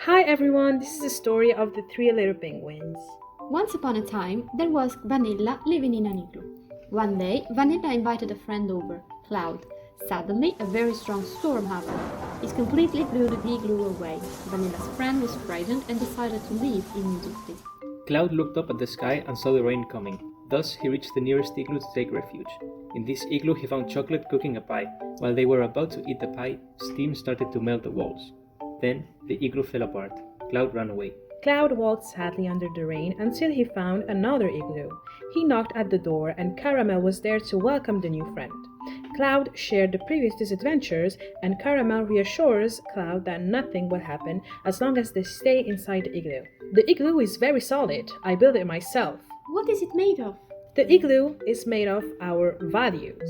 Hi everyone, this is the story of the three little penguins. Once upon a time, there was Vanilla living in an igloo. One day, Vanilla invited a friend over, Cloud. Suddenly, a very strong storm happened. It completely blew the igloo away. Vanilla's friend was frightened and decided to leave immediately. Cloud looked up at the sky and saw the rain coming. Thus, he reached the nearest igloo to take refuge. In this igloo, he found Chocolate cooking a pie. While they were about to eat the pie, steam started to melt the walls. Then, the igloo fell apart. Cloud ran away. Cloud walked sadly under the rain until he found another igloo. He knocked at the door and Caramel was there to welcome the new friend. Cloud shared the previous misadventures and Caramel reassures Cloud that nothing will happen as long as they stay inside the igloo. The igloo is very solid. I built it myself. What is it made of? The igloo is made of our values.